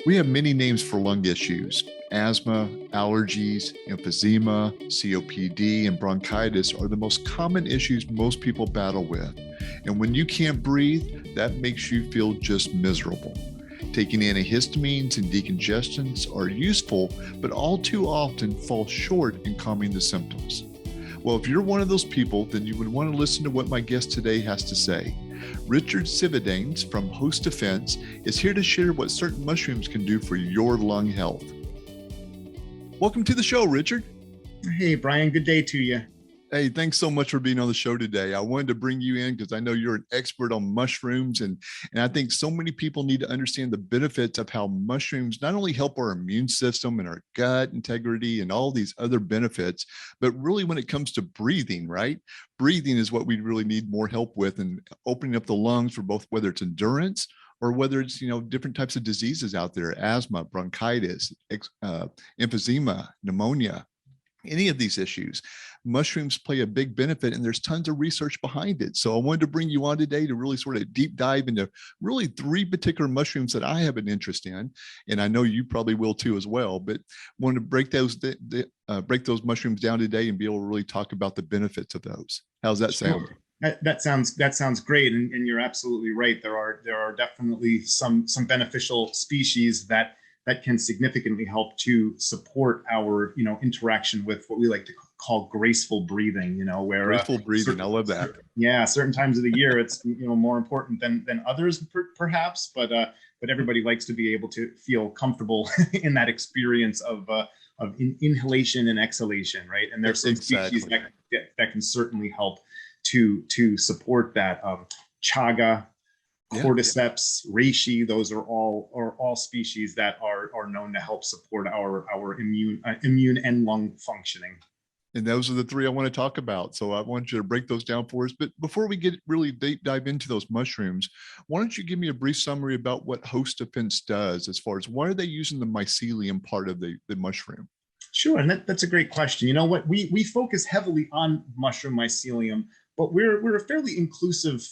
We have many names for lung issues. Asthma, allergies, emphysema, COPD, and bronchitis are the most common issues most people battle with. And when you can't breathe, that makes you feel just miserable. Taking antihistamines and decongestants are useful, but all too often fall short in calming the symptoms. Well, if you're one of those people, then you would want to listen to what my guest today has to say. Richard Cividanes from Host Defense is here to share what certain mushrooms can do for your lung health. Welcome to the show, Richard. Hey, Bryan, good day to you. Hey, thanks so much for being on the show today. I wanted to bring you in because I know you're an expert on mushrooms, and I think so many people need to understand the benefits of how mushrooms not only help our immune system and our gut integrity and all these other benefits, but really when it comes to breathing, right? Breathing is what we really need more help with, and opening up the lungs for both, whether it's endurance or whether it's, different types of diseases out there, asthma, bronchitis, emphysema, pneumonia, any of these issues. Mushrooms play a big benefit, and there's tons of research behind it. So I wanted to bring you on today to really sort of deep dive into really three particular mushrooms that I have an interest in, and I know you probably will too as well. But wanted to break those mushrooms down today and be able to really talk about the benefits of those. How's that sound? That sounds great, and you're absolutely right. There are definitely some beneficial species that can significantly help to support our interaction with what we like to call graceful breathing. Where graceful breathing, I love that. Yeah, certain times of the year it's more important than others perhaps, but everybody likes to be able to feel comfortable in that experience of inhalation and exhalation, right? And there's some species that can certainly help to support that. Chaga, cordyceps, reishi, those are all species that are known to help support our immune and lung functioning. And those are the three I want to talk about. So I want you to break those down for us. But before we get really deep dive into those mushrooms, why don't you give me a brief summary about what Host Defense does, as far as why are they using the mycelium part of the mushroom? Sure, and that's a great question. You know what, we focus heavily on mushroom mycelium, but we're a fairly inclusive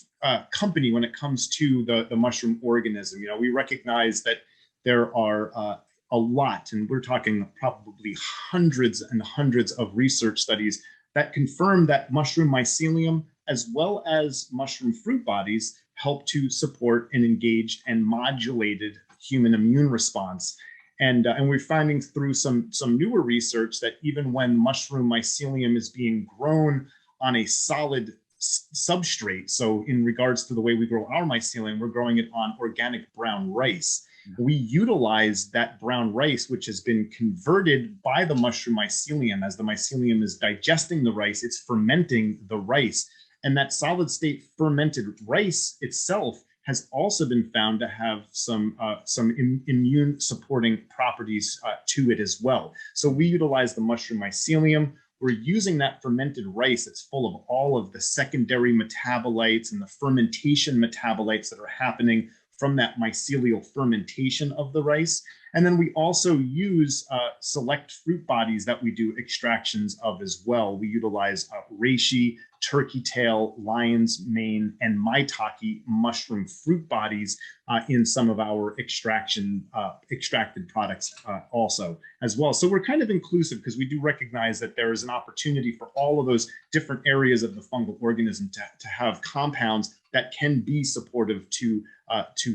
company when it comes to the mushroom organism. We recognize that there are a lot, and we're talking probably hundreds and hundreds of research studies that confirm that mushroom mycelium, as well as mushroom fruit bodies, help to support and engage and modulated human immune response. And we're finding through some newer research that even when mushroom mycelium is being grown on a solid substrate, so in regards to the way we grow our mycelium, we're growing it on organic brown rice. We utilize that brown rice, which has been converted by the mushroom mycelium. As the mycelium is digesting the rice, it's fermenting the rice. And that solid state fermented rice itself has also been found to have some immune supporting properties to it as well. So we utilize the mushroom mycelium. We're using that fermented rice that's full of all of the secondary metabolites and the fermentation metabolites that are happening from that mycelial fermentation of the rice. And then we also use select fruit bodies that we do extractions of as well. We utilize reishi, turkey tail, lion's mane, and maitake mushroom fruit bodies in some of our extracted products also as well. So we're kind of inclusive because we do recognize that there is an opportunity for all of those different areas of the fungal organism to have compounds that can be supportive to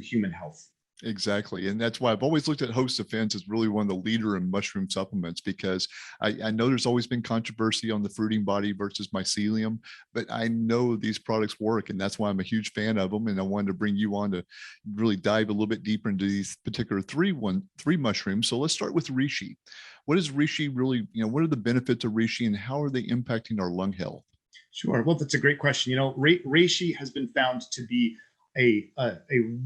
human health. Exactly. And that's why I've always looked at Host Defense as really one of the leader in mushroom supplements, because I know there's always been controversy on the fruiting body versus mycelium, but I know these products work, and that's why I'm a huge fan of them. And I wanted to bring you on to really dive a little bit deeper into these particular three mushrooms. So let's start with reishi. What is reishi really, what are the benefits of reishi, and how are they impacting our lung health? Sure. Well, that's a great question. Reishi has been found to be a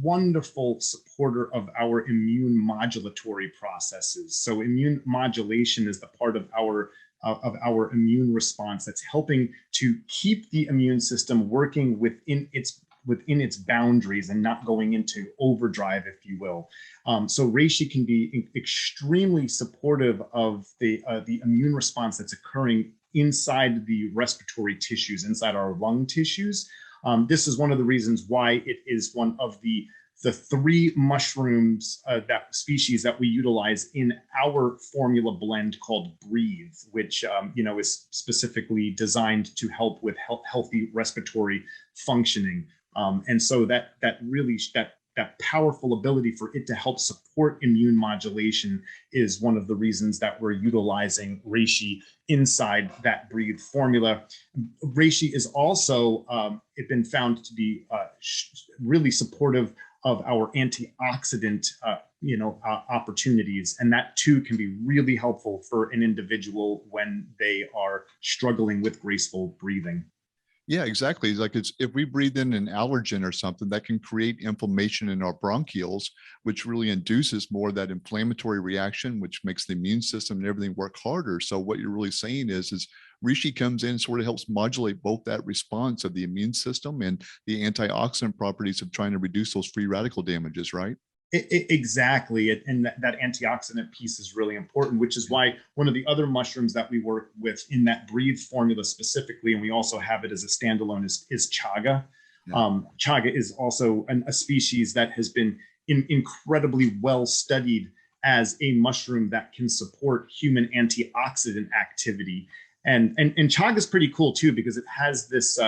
wonderful supporter of our immune modulatory processes. So immune modulation is the part of our immune response that's helping to keep the immune system working within its boundaries and not going into overdrive, if you will. So reishi can be extremely supportive of the immune response that's occurring inside the respiratory tissues, inside our lung tissues. This is one of the reasons why it is one of the the three mushrooms, that species that we utilize in our formula blend called Breathe, which is specifically designed to help with healthy respiratory functioning. And so that powerful ability for it to help support immune modulation is one of the reasons that we're utilizing reishi inside that Breathe formula. Reishi is also been found to be really supportive of our antioxidant opportunities, and that too can be really helpful for an individual when they are struggling with graceful breathing. Yeah, exactly. If we breathe in an allergen or something, that can create inflammation in our bronchioles, which really induces more of that inflammatory reaction, which makes the immune system and everything work harder. So what you're really saying is reishi comes in and sort of helps modulate both that response of the immune system and the antioxidant properties of trying to reduce those free radical damages, right? Exactly. And that antioxidant piece is really important, which is why one of the other mushrooms that we work with in that Breathe formula specifically, and we also have it as a standalone, is chaga. Yeah. Chaga is also a species that has been incredibly well studied as a mushroom that can support human antioxidant activity. And chaga is pretty cool too, because it has this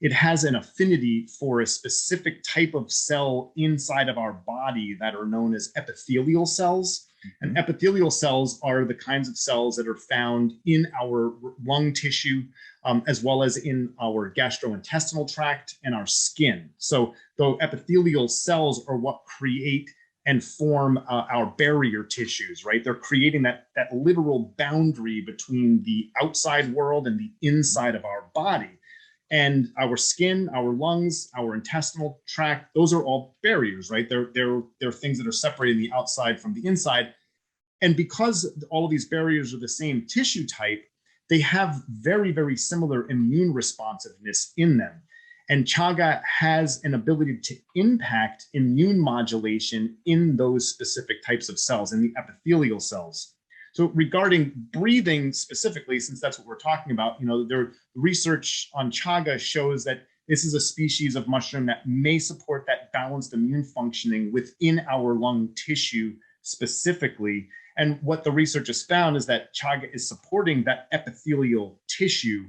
it has an affinity for a specific type of cell inside of our body that are known as epithelial cells. Mm-hmm. And epithelial cells are the kinds of cells that are found in our lung tissue, as well as in our gastrointestinal tract and our skin. So the epithelial cells are what create and form our barrier tissues, right? They're creating that literal boundary between the outside world and the inside of our body. And our skin, our lungs, our intestinal tract, those are all barriers, right? They're things that are separating the outside from the inside. And because all of these barriers are the same tissue type, they have very, very similar immune responsiveness in them. And chaga has an ability to impact immune modulation in those specific types of cells, in the epithelial cells. So regarding breathing specifically, since that's what we're talking about, their research on chaga shows that this is a species of mushroom that may support that balanced immune functioning within our lung tissue specifically. And what the research has found is that chaga is supporting that epithelial tissue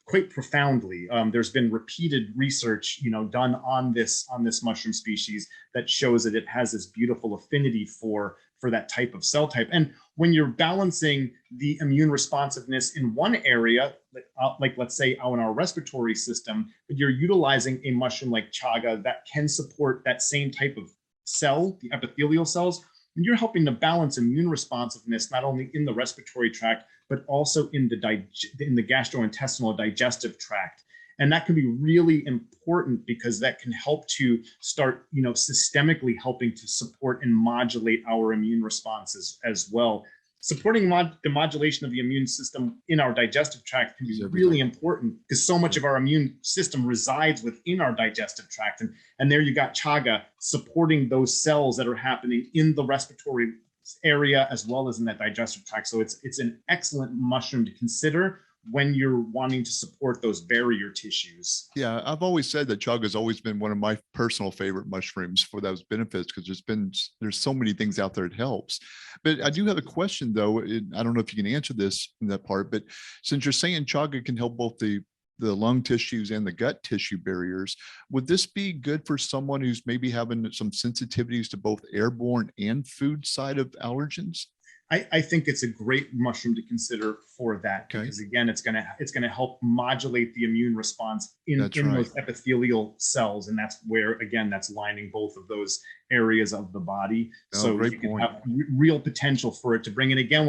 quite profoundly. There's been repeated research, done on this mushroom species that shows that it has this beautiful affinity for that type of cell type. And when you're balancing the immune responsiveness in one area, like let's say out in our respiratory system, but you're utilizing a mushroom like chaga that can support that same type of cell, the epithelial cells, and you're helping to balance immune responsiveness not only in the respiratory tract, but also in the gastrointestinal digestive tract. And that can be really important because that can help to start, systemically helping to support and modulate our immune responses as well. Supporting the modulation of the immune system in our digestive tract can be really important because so much of our immune system resides within our digestive tract. And there you got chaga supporting those cells that are happening in the respiratory area as well as in that digestive tract. So it's an excellent mushroom to consider when you're wanting to support those barrier tissues. Yeah, I've always said that chaga has always been one of my personal favorite mushrooms for those benefits because there's so many things out there it helps. But I do have a question though. I don't know if you can answer this in that part, but since you're saying chaga can help both the lung tissues and the gut tissue barriers, would this be good for someone who's maybe having some sensitivities to both airborne and food side of allergens? I think it's a great mushroom to consider for that because again, it's gonna help modulate the immune response in those epithelial cells, and that's where again that's lining both of those areas of the body. So you can have real potential for it to bring in again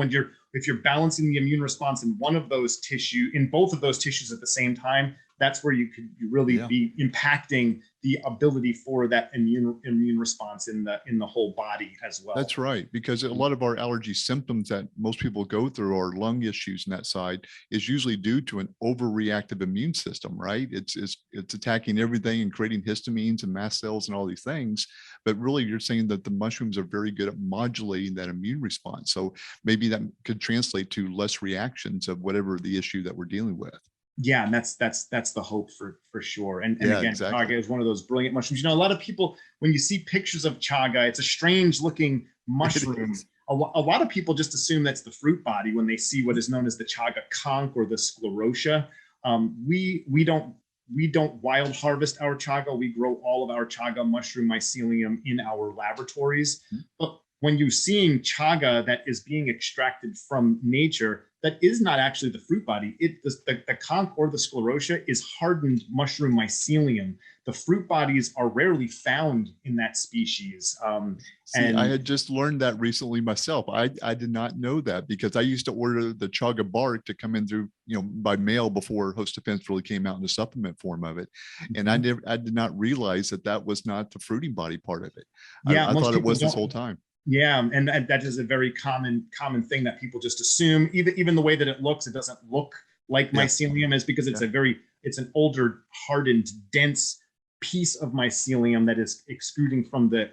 if you're balancing the immune response in both of those tissues at the same time. That's where you could really be impacting the ability for that immune response in the whole body as well. That's right, because a lot of our allergy symptoms that most people go through are lung issues, and that side is usually due to an overreactive immune system, right? It's attacking everything and creating histamines and mast cells and all these things. But really, you're saying that the mushrooms are very good at modulating that immune response. So maybe that could translate to less reactions of whatever the issue that we're dealing with. Yeah, and that's the hope for sure. And Yeah, again, chaga exactly. is one of those brilliant mushrooms. A lot of people, when you see pictures of chaga, it's a strange looking It mushroom. is. A lot of people just assume that's the fruit body when they see what is known as the chaga conch or the sclerotia. We don't wild harvest our chaga. We grow all of our chaga mushroom mycelium in our laboratories. But when you're seeing chaga that is being extracted from nature, that is not actually the fruit body. The conch or the sclerotia is hardened mushroom mycelium. The fruit bodies are rarely found in that species. See, I And had just learned that recently myself. I did not know that because I used to order the chaga bark to come in through, by mail before Host Defense really came out in the supplement form of it. And I did not realize that that was not the fruiting body part of it. yeah, I most thought it people was this don't. whole time. Yeah, and that is a very common thing that people just assume. Even the way that it looks, it doesn't look like Yeah. mycelium, is because Yeah. it's an older, hardened, dense piece of mycelium that is extruding from the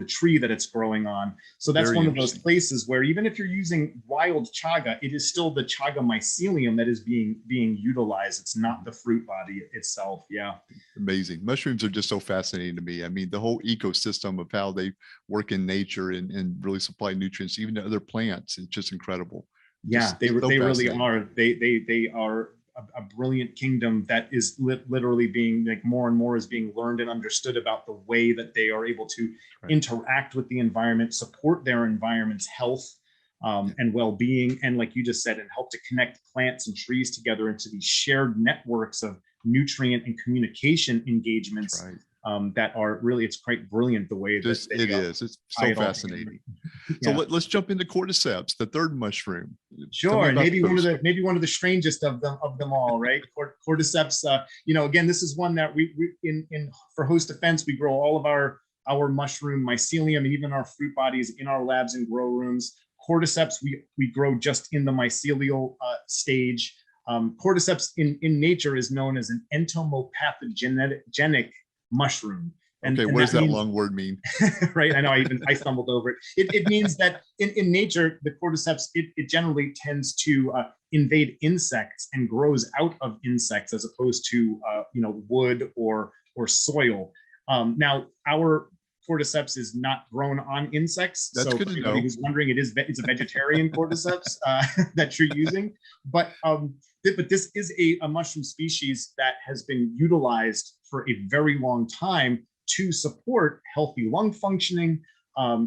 tree that it's growing on. So that's Very one of those interesting. places where even if you're using wild chaga, it is still the chaga mycelium that is being utilized. It's not the fruit body itself. Yeah. Amazing. Mushrooms are just so fascinating to me. I mean, the whole ecosystem of how they work in nature and really supply nutrients, even to other plants, it's just incredible. Yeah, Just so they really fascinating. are. They are a brilliant kingdom that is literally being, like, more and more is being learned and understood about the way that they are able to Right. interact with the environment, support their environment's health, and well-being, and like you just said, and help to connect plants and trees together into these shared networks of nutrient and communication That's engagements, right. that are really, it's quite brilliant the way that Just they it is. It's tie so it all together. fascinating. So Yeah. let's jump into cordyceps, the third mushroom. Tell me Sure, and about those. maybe one of the strangest of them all, right? Cordyceps. Again, this is one that we in for Host Defense, we grow all of our mushroom mycelium and even our fruit bodies in our labs and grow rooms. Cordyceps, we grow just in the mycelial stage. Cordyceps in nature is known as an entomopathogenic mushroom, Okay, and what does that that means long word mean? right? I know I stumbled over it. It means that in nature, the cordyceps, it generally tends to invade insects and grows out of insects as opposed to wood or soil. Now our cordyceps is not grown on insects, That's so good for to anybody know. who's wondering, it's a vegetarian cordyceps that you're using. But this is a mushroom species that has been utilized for a very long time to support healthy lung functioning.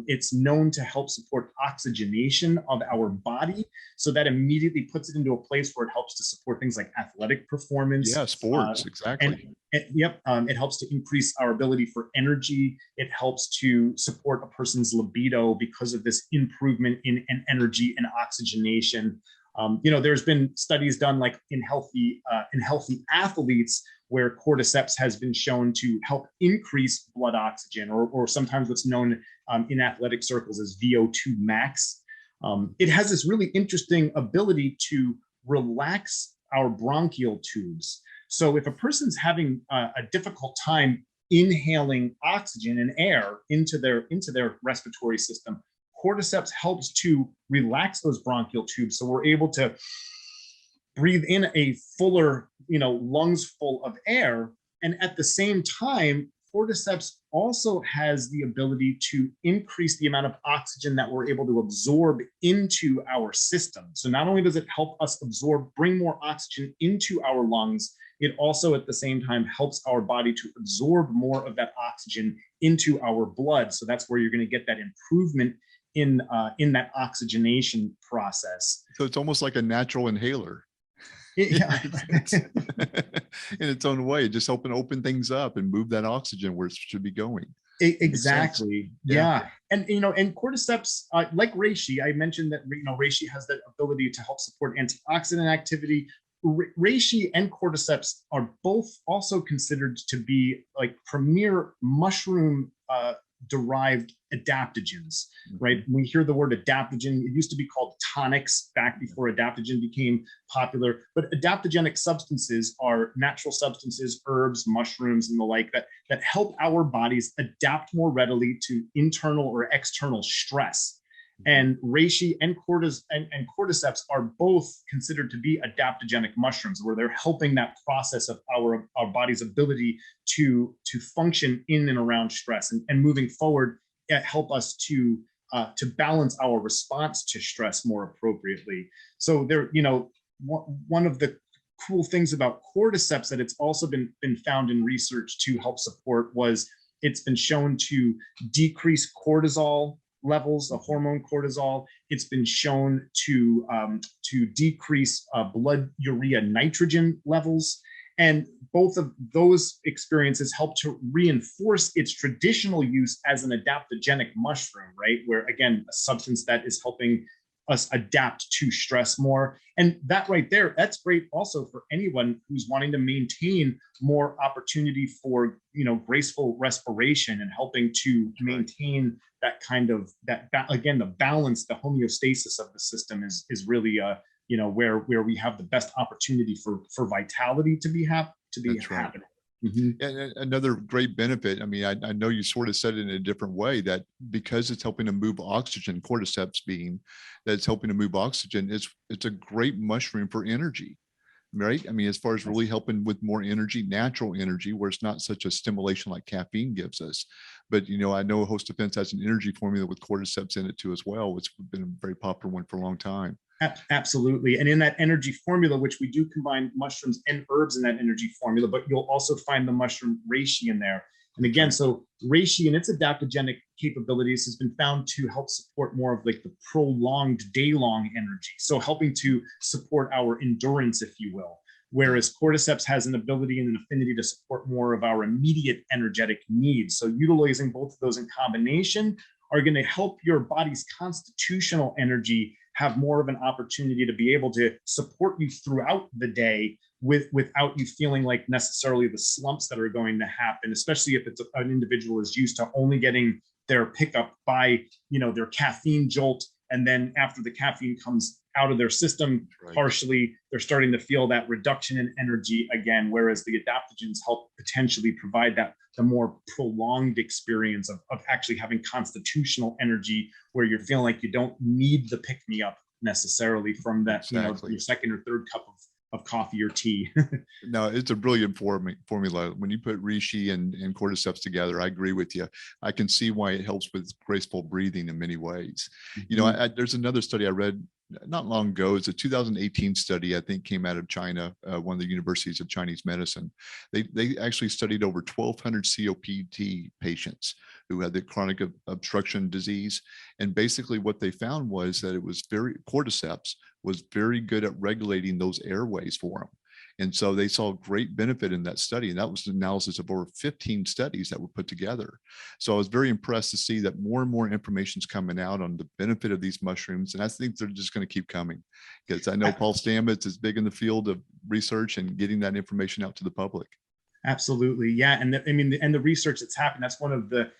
It's known to help support oxygenation of our body. So that immediately puts it into a place where it helps to support things like athletic Yeah, performance. sports, exactly. It helps to increase our ability for energy. It helps to support a person's libido because of this improvement in energy and oxygenation. There's been studies done, like in healthy athletes, where cordyceps has been shown to help increase blood oxygen, or sometimes what's known in athletic circles as VO2 max. It has this really interesting ability to relax our bronchial tubes. So if a person's having a difficult time inhaling oxygen and air into their respiratory system, cordyceps helps to relax those bronchial tubes, so we're able to breathe in a fuller, lungs full of air. And at the same time, cordyceps also has the ability to increase the amount of oxygen that we're able to absorb into our system. So not only does it help us bring more oxygen into our lungs, it also at the same time helps our body to absorb more of that oxygen into our blood. So that's where you're going to get that improvement in that oxygenation process. So it's almost like a natural inhaler. Yeah. In its own way, just open things up and move that oxygen where it should be going. Makes sense. Exactly. Yeah. Yeah. And cordyceps, like reishi, I mentioned that reishi has that ability to help support antioxidant activity. Reishi and cordyceps are both also considered to be like premier mushroom derived adaptogens, right? When we hear the word adaptogen, it used to be called tonics back before adaptogen became popular. But adaptogenic substances are natural substances, herbs, mushrooms, and the like, that help our bodies adapt more readily to internal or external stress. And reishi and cordyceps are both considered to be adaptogenic mushrooms, where they're helping that process of our body's ability to function in and around stress, and moving forward, help us to balance our response to stress more appropriately. So there, one of the cool things about cordyceps that it's also been found in research to help support was it's been shown to decrease cortisol levels, the hormone cortisol. It's been shown to decrease blood urea nitrogen levels. And both of those experiences help to reinforce its traditional use as an adaptogenic mushroom, right? Where, again, a substance that is helping us adapt to stress more. And that right there, that's great also for anyone who's wanting to maintain more opportunity for, graceful respiration, and helping to maintain that kind of, again, the balance, the homeostasis of the system is really, where we have the best opportunity for vitality to be happening. Mm-hmm. And another great benefit, I mean, I know you sort of said it in a different way, that because it's helping to move oxygen, cordyceps being that it's helping to move oxygen, it's a great mushroom for energy, right? I mean, as far as really helping with more energy, natural energy, where it's not such a stimulation like caffeine gives us. But, I know Host Defense has an energy formula with cordyceps in it too as well. It's been a very popular one for a long time. Absolutely. And in that energy formula, which we do combine mushrooms and herbs in that energy formula, but you'll also find the mushroom reishi in there. And again, so reishi and its adaptogenic capabilities has been found to help support more of like the prolonged day-long energy. So helping to support our endurance, if you will. Whereas cordyceps has an ability and an affinity to support more of our immediate energetic needs. So utilizing both of those in combination are going to help your body's constitutional energy have more of an opportunity to be able to support you throughout the day without you feeling like necessarily the slumps that are going to happen, especially if it's an individual is used to only getting their pickup by, their caffeine jolt. And then after the caffeine comes out of their system, partially, they're starting to feel that reduction in energy again, whereas the adaptogens help potentially provide the more prolonged experience of actually having constitutional energy, where you're feeling like you don't need the pick-me-up necessarily from that, your second or third cup of coffee or tea. No, it's a brilliant formula. When you put reishi and cordyceps together, I agree with you. I can see why it helps with graceful breathing in many ways. Mm-hmm. There's another study I read not long ago. It's a 2018 study, I think, came out of China, one of the universities of Chinese medicine. They actually studied over 1,200 COPD patients who had the chronic obstruction disease. And basically what they found was that cordyceps was very good at regulating those airways for them. And so they saw great benefit in that study. And that was an analysis of over 15 studies that were put together. So I was very impressed to see that more and more information is coming out on the benefit of these mushrooms. And I think they're just going to keep coming, because I know Paul Stamets is big in the field of research and getting that information out to the public. Absolutely. Yeah. And the research that's happened, that's one of the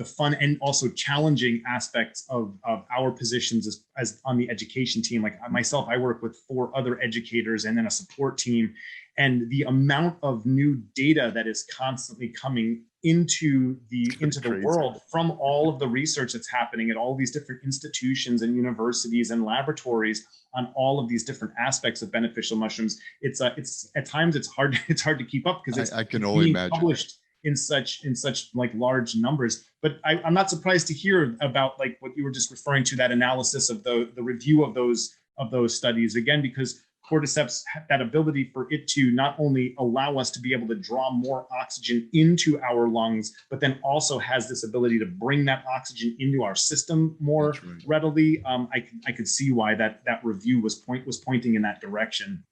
fun and also challenging aspects of our positions as on the education team. Like myself, I work with 4 other educators and then a support team, and the amount of new data that is constantly coming into the world from all of the research that's happening at all these different institutions and universities and laboratories on all of these different aspects of beneficial mushrooms. It's at times it's hard to keep up, because I can only imagine published in such like large numbers. But I'm not surprised to hear about like what you were just referring to, that analysis of the review of those studies, again, because cordyceps, that ability for it to not only allow us to be able to draw more oxygen into our lungs, but then also has this ability to bring that oxygen into our system more readily. I could see why that review was pointing in that direction.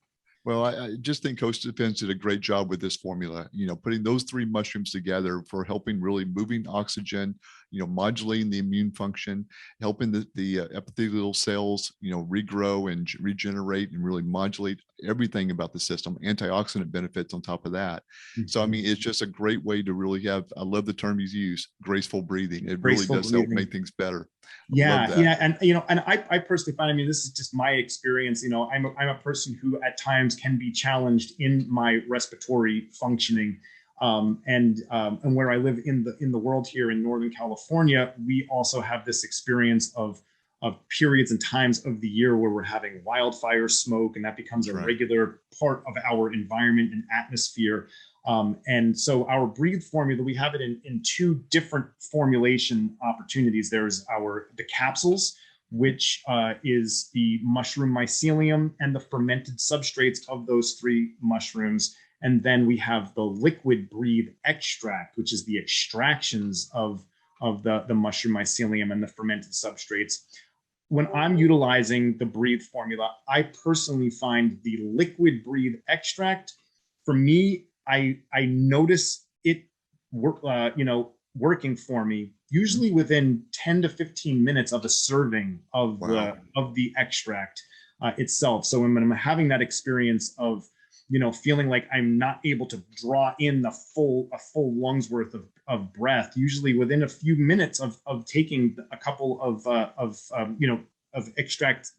Well, I just think Host Defense did a great job with this formula, putting those 3 mushrooms together for helping really moving oxygen, modulating the immune function, helping the epithelial cells, regrow and regenerate and really modulate everything about the system, antioxidant benefits on top of that. Mm-hmm. So, I mean, it's just a great way to really I love the term you use, graceful breathing. It really does help make things better. Yeah. And I personally find, this is just my experience. I'm a person who at times can be challenged in my respiratory functioning. And where I live in the world here in Northern California, we also have this experience of periods and times of the year where we're having wildfire smoke, and that becomes a regular part of our environment and atmosphere. And so our breathe formula, we have it in two different formulation opportunities. There's the capsules, which is the mushroom mycelium and the fermented substrates of those three mushrooms. And then we have the liquid breathe extract, which is the extractions of the mushroom mycelium and the fermented substrates. When I'm utilizing the breathe formula, I personally find the liquid breathe extract, for me, I notice it working for me usually within 10 to 15 minutes of a serving of the extract itself. So when I'm having that experience of feeling like I'm not able to draw in a full lung's worth of breath, usually within a few minutes of taking a couple of extract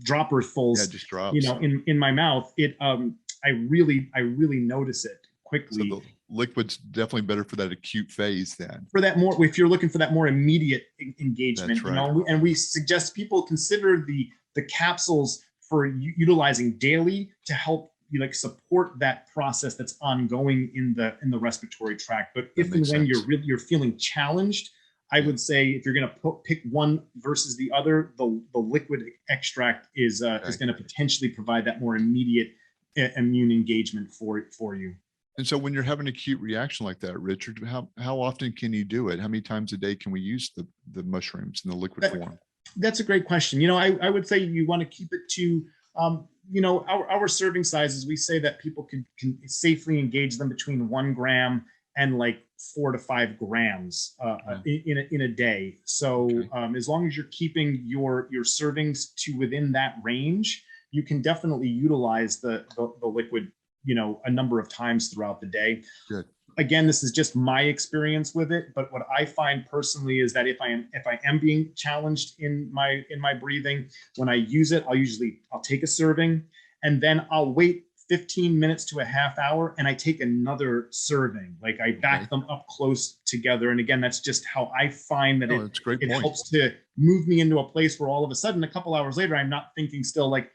dropperfuls, just drops. In my mouth, I really notice it quickly. So the liquid's definitely better for that acute phase then. For that more, if you're looking for that more immediate engagement, That's right. And we suggest people consider the capsules for utilizing daily to help support that process that's ongoing in the respiratory tract. But if and when you're feeling challenged, I would say if you're going to pick one versus the other, the liquid extract is going to potentially provide that more immediate immune engagement for you. And so when you're having an acute reaction like that, Richard, how often can you do it? How many times a day can we use the mushrooms in the liquid form? That's a great question. I would say you want to keep it to our serving sizes. We say that people can safely engage them between 1 gram and like 4 to 5 grams in a day. So as long as you're keeping your servings to within that range, you can definitely utilize the liquid a number of times throughout the day. Good. Again, this is just my experience with it, but what I find personally is that if I am being challenged in my breathing, when I use it, I'll take a serving, and then I'll wait 15 minutes to a half hour, and I take another serving. Like I back them up close together. And again, that's just how I find that it helps to move me into a place where all of a sudden, a couple hours later, I'm not thinking still like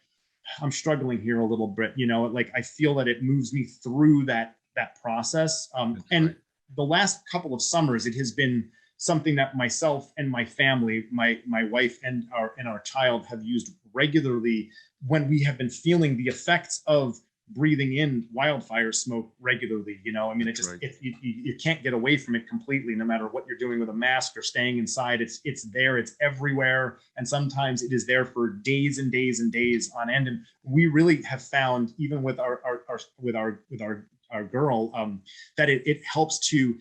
I'm struggling here a little bit. Like I feel that it moves me through that process. And the last couple of summers, it has been something that myself and my family, my wife and our child have used regularly when we have been feeling the effects of breathing in wildfire smoke regularly. You can't get away from it completely, no matter what you're doing with a mask or staying inside. It's there, it's everywhere. And sometimes it is there for days and days and days on end. And we really have found, even with our girl, that it helps to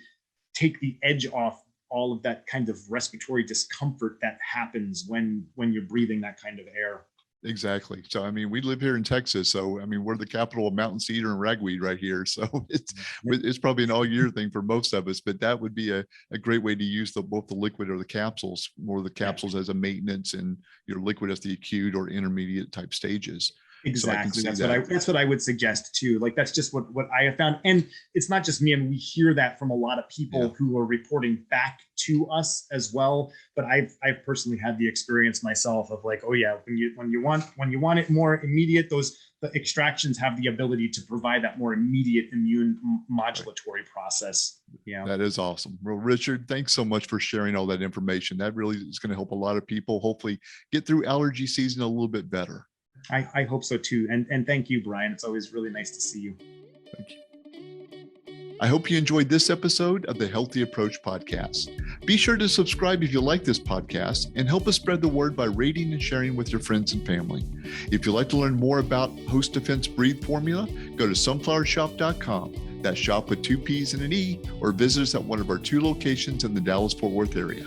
take the edge off all of that kind of respiratory discomfort that happens when you're breathing that kind of air. Exactly. So, we live here in Texas. So, we're the capital of mountain cedar and ragweed right here. So it's probably an all year thing for most of us, but that would be a great way to use both the liquid or the capsules, more the capsules as a maintenance and your liquid as the acute or intermediate type stages. Exactly. So that's what I would suggest too. Like that's just what I have found. And it's not just me. We hear that from a lot of people who are reporting back to us as well. But I've personally had the experience myself of like, oh yeah, when you want it more immediate, the extractions have the ability to provide that more immediate immune modulatory process. Yeah. That is awesome. Well, Richard, thanks so much for sharing all that information. That really is going to help a lot of people hopefully get through allergy season a little bit better. I hope so too. And thank you, Bryan. It's always really nice to see you. Thank you. I hope you enjoyed this episode of the Healthy Approach podcast. Be sure to subscribe if you like this podcast and help us spread the word by rating and sharing with your friends and family. If you'd like to learn more about Host Defense Breathe Formula, go to sunflowershoppe.com. That's shop with 2 P's and an E, or visit us at one of our 2 locations in the Dallas-Fort Worth area.